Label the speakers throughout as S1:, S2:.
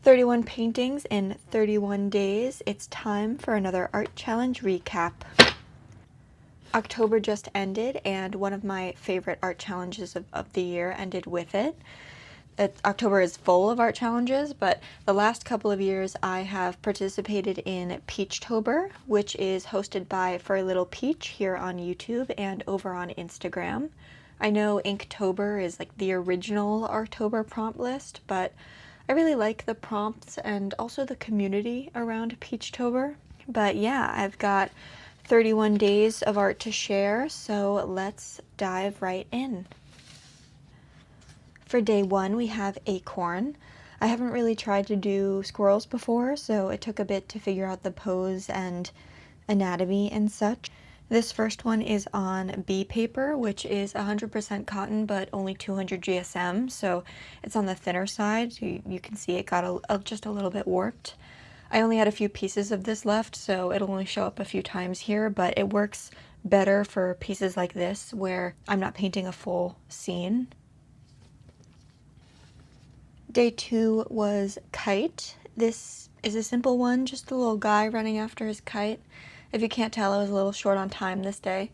S1: 31 paintings in 31 days. It's time for another art challenge recap. October just ended, and one of my favorite art challenges of the year ended with it. October is full of art challenges, but the last couple of years I have participated in Peachtober, which is hosted by Furry Little Peach here on YouTube and over on Instagram. I know Inktober is like the original Artober prompt list, but I really like the prompts and also the community around Peachtober. But yeah, I've got 31 days of art to share, so let's dive right in. For day one, we have acorn. I haven't really tried to do squirrels before, so it took a bit to figure out the pose and anatomy and such. This first one is on bee paper, which is 100% cotton, but only 200 GSM, so it's on the thinner side. So you can see it got just a little bit warped. I only had a few pieces of this left, so it'll only show up a few times here, but it works better for pieces like this where I'm not painting a full scene. Day two was kite. This is a simple one, just a little guy running after his kite. If you can't tell, I was a little short on time this day.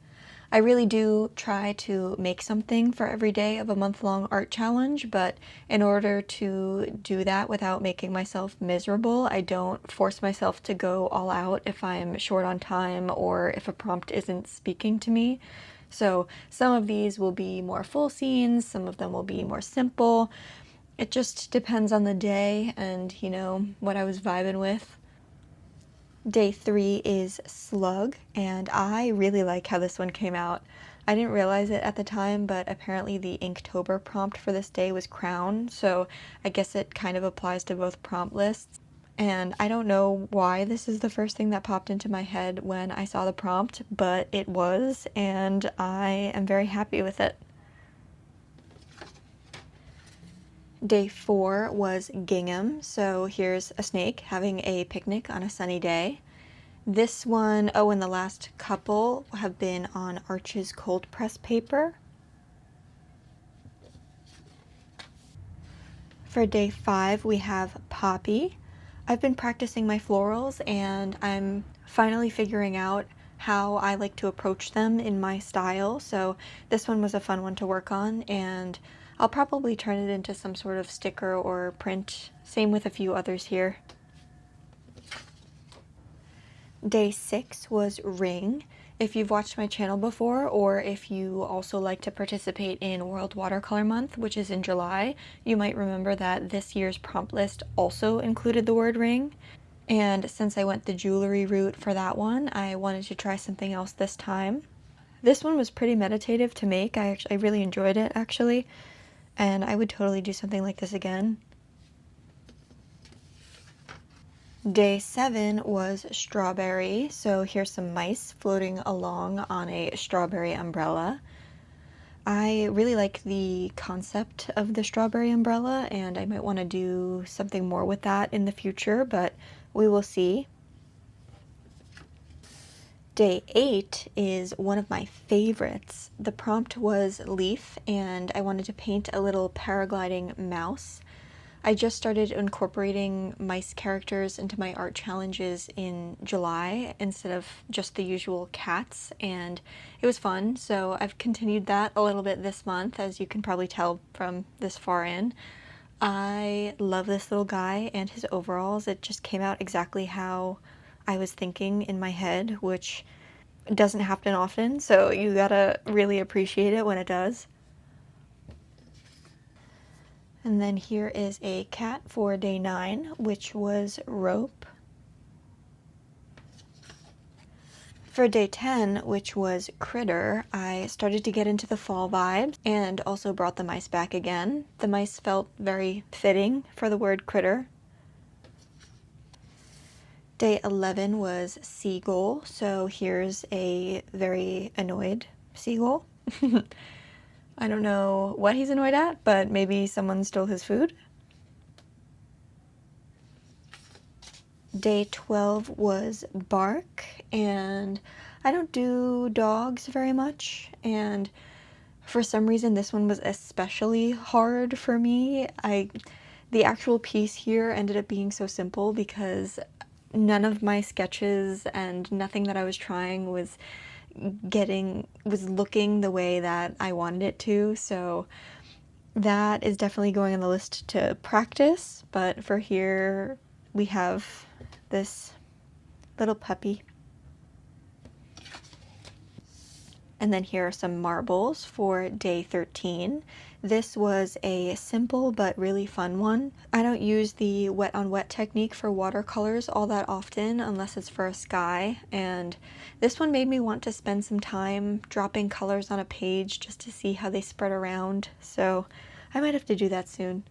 S1: I really do try to make something for every day of a month-long art challenge, but in order to do that without making myself miserable, I don't force myself to go all out if I'm short on time or if a prompt isn't speaking to me. So some of these will be more full scenes, some of them will be more simple. It just depends on the day and, you know, what I was vibing with. Day three is slug, and I really like how this one came out. I didn't realize it at the time, but apparently the Inktober prompt for this day was crown, so I guess it kind of applies to both prompt lists. And I don't know why this is the first thing that popped into my head when I saw the prompt, but it was, and I am very happy with it. Day four was gingham, so here's a snake having a picnic on a sunny day. This one, oh, and the last couple have been on Arch's cold press paper. For day five, we have poppy. I've been practicing my florals, and I'm finally figuring out how I like to approach them in my style, so this one was a fun one to work on, and I'll probably turn it into some sort of sticker or print. Same with a few others here. Day six was ring. If you've watched my channel before, or if you also like to participate in World Watercolor Month, which is in July, you might remember that this year's prompt list also included the word ring. And since I went the jewelry route for that one, I wanted to try something else this time. This one was pretty meditative to make. I really enjoyed it, actually. And I would totally do something like this again. Day seven was strawberry, so here's some mice floating along on a strawberry umbrella. I really like the concept of the strawberry umbrella, and I might want to do something more with that in the future, but we will see. Day eight is one of my favorites. The prompt was leaf, and I wanted to paint a little paragliding mouse. I just started incorporating mice characters into my art challenges in July instead of just the usual cats, and it was fun, so I've continued that a little bit this month, as you can probably tell from this far in. I love this little guy and his overalls. It just came out exactly how I was thinking in my head, which doesn't happen often, so you gotta really appreciate it when it does. And then here is a cat for day 9, which was rope. For day 10, which was critter, I started to get into the fall vibes and also brought the mice back again. The mice felt very fitting for the word critter. Day 11 was seagull, so here's a very annoyed seagull. I don't know what he's annoyed at, but maybe someone stole his food. Day 12 was bark, and I don't do dogs very much, and for some reason this one was especially hard for me. The actual piece here ended up being so simple because none of my sketches and nothing that I was trying was looking the way that I wanted it to, so that is definitely going on the list to practice. But for here we have this little puppy. And then here are some marbles for day 13. This was a simple but really fun one. I don't use the wet on wet technique for watercolors all that often unless it's for a sky, and this one made me want to spend some time dropping colors on a page just to see how they spread around, so I might have to do that soon.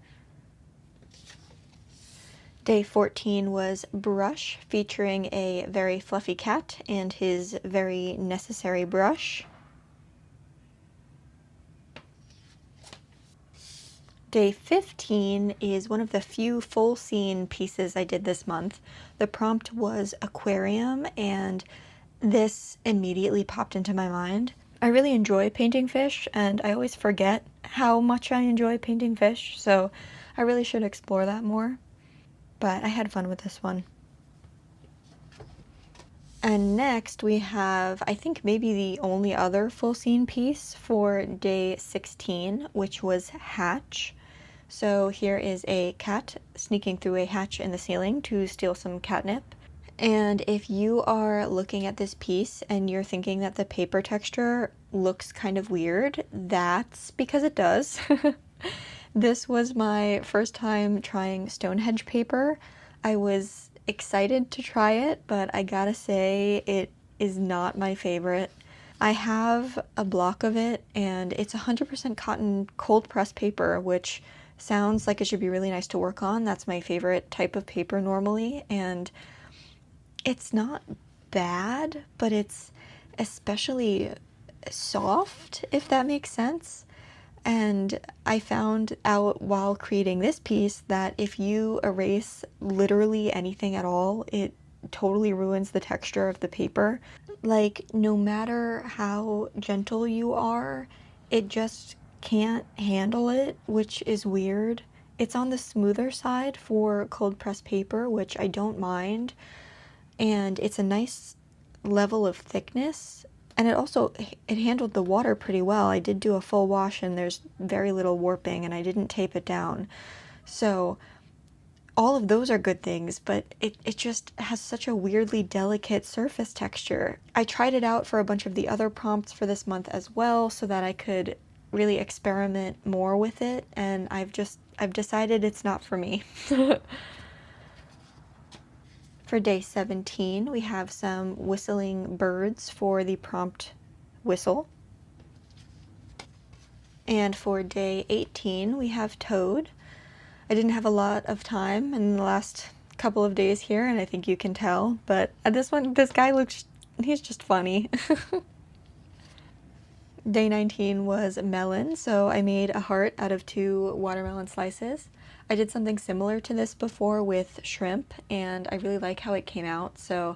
S1: Day 14 was Brush, featuring a very fluffy cat and his very necessary brush. Day 15 is one of the few full scene pieces I did this month. The prompt was aquarium, and this immediately popped into my mind. I really enjoy painting fish, and I always forget how much I enjoy painting fish, so I really should explore that more. But I had fun with this one. And next we have, I think maybe the only other full scene piece for day 16, which was Hatch. So here is a cat sneaking through a hatch in the ceiling to steal some catnip. And if you are looking at this piece and you're thinking that the paper texture looks kind of weird, that's because it does. This was my first time trying Stonehenge paper. I was excited to try it, but I gotta say it is not my favorite. I have a block of it, and it's 100% cotton cold pressed paper, which sounds like it should be really nice to work on. That's my favorite type of paper normally, and it's not bad, but it's especially soft, if that makes sense. And I found out while creating this piece that if you erase literally anything at all, it totally ruins the texture of the paper. Like, no matter how gentle you are, it just can't handle it, which is weird. It's on the smoother side for cold press paper, which I don't mind, and it's a nice level of thickness, and it handled the water pretty well. I did do a full wash and there's very little warping, and I didn't tape it down, so all of those are good things, but it just has such a weirdly delicate surface texture. I tried it out for a bunch of the other prompts for this month as well so that I could really experiment more with it, and I've decided it's not for me. For day 17, we have some whistling birds for the prompt whistle. And for day 18, we have Toad. I didn't have a lot of time in the last couple of days here, and I think you can tell, but this guy he's just funny. Day 19 was melon, so I made a heart out of 2 watermelon slices. I did something similar to this before with shrimp, and I really like how it came out, so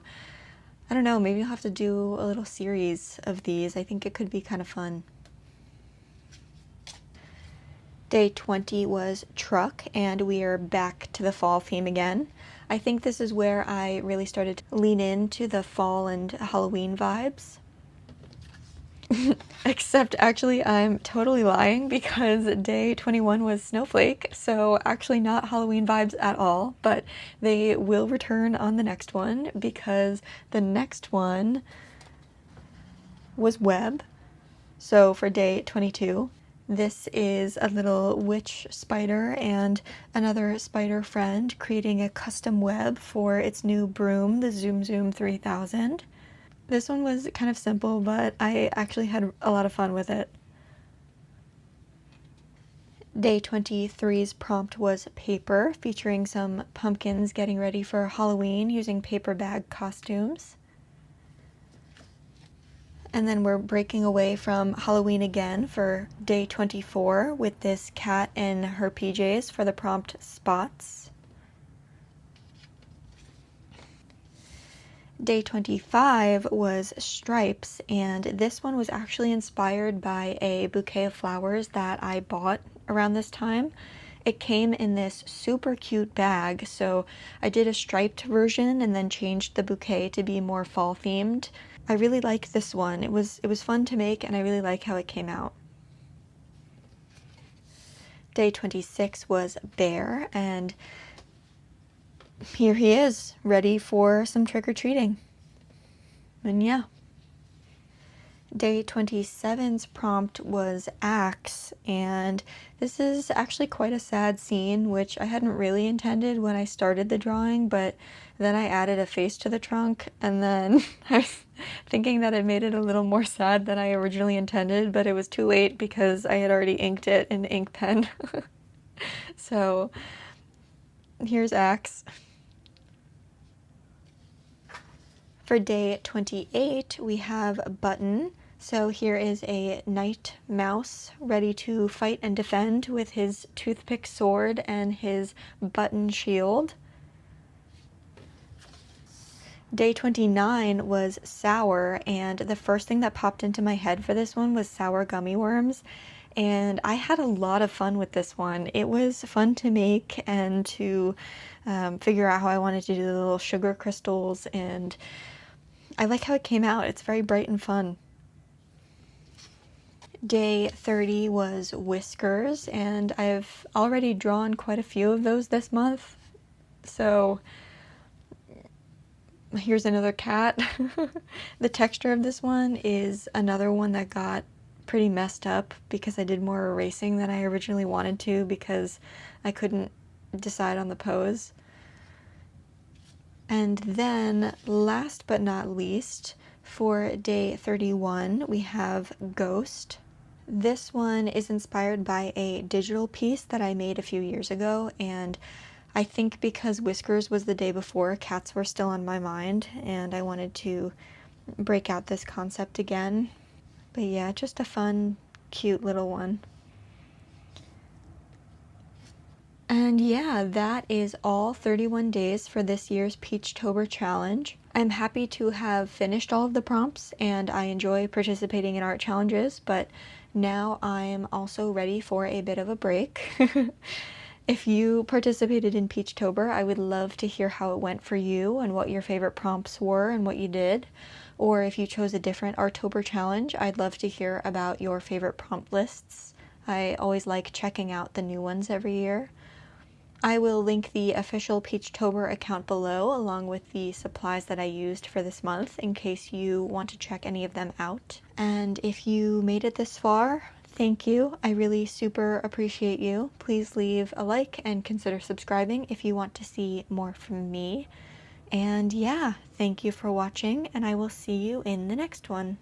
S1: I don't know, maybe I'll have to do a little series of these. I think it could be kind of fun. Day 20 was truck, and we are back to the fall theme again. I think this is where I really started to lean into the fall and Halloween vibes. Except actually I'm totally lying, because day 21 was snowflake, so actually not Halloween vibes at all, but they will return on the next one because the next one was web. So for day 22, this is a little witch spider and another spider friend creating a custom web for its new broom, the Zoom Zoom 3000. This one was kind of simple, but I actually had a lot of fun with it. Day 23's prompt was paper, featuring some pumpkins getting ready for Halloween using paper bag costumes. And then we're breaking away from Halloween again for day 24 with this cat in her PJs for the prompt spots. Day 25 was stripes, and this one was actually inspired by a bouquet of flowers that I bought around this time, It came in this super cute bag, so I did a striped version and then changed the bouquet to be more fall themed. I really like this one. It was fun to make, and I really like how it came out. Day 26 was Bear, and here he is, ready for some trick-or-treating. And yeah. Day 27's prompt was Axe, and this is actually quite a sad scene, which I hadn't really intended when I started the drawing, but then I added a face to the trunk, and then I was thinking that it made it a little more sad than I originally intended, but it was too late because I had already inked it in ink pen. So here's Axe. For day 28, we have Button. So here is a night mouse ready to fight and defend with his toothpick sword and his button shield. Day 29 was Sour, and the first thing that popped into my head for this one was sour gummy worms. And I had a lot of fun with this one. It was fun to make and to figure out how I wanted to do the little sugar crystals, and I like how it came out. It's very bright and fun. Day 30 was Whiskers, and I've already drawn quite a few of those this month. So here's another cat. The texture of this one is another one that got pretty messed up because I did more erasing than I originally wanted to because I couldn't decide on the pose. And then, last but not least, for day 31, we have Ghost. This one is inspired by a digital piece that I made a few years ago, and I think because Whiskers was the day before, cats were still on my mind, and I wanted to break out this concept again. But yeah, just a fun, cute little one. And yeah, that is all 31 days for this year's Peachtober challenge. I'm happy to have finished all of the prompts, and I enjoy participating in art challenges, but now I'm also ready for a bit of a break. If you participated in Peachtober, I would love to hear how it went for you and what your favorite prompts were and what you did. Or if you chose a different Artober challenge, I'd love to hear about your favorite prompt lists. I always like checking out the new ones every year. I will link the official Peachtober account below, along with the supplies that I used for this month, in case you want to check any of them out. And if you made it this far, thank you. I really super appreciate you. Please leave a like and consider subscribing if you want to see more from me. And yeah, thank you for watching, and I will see you in the next one.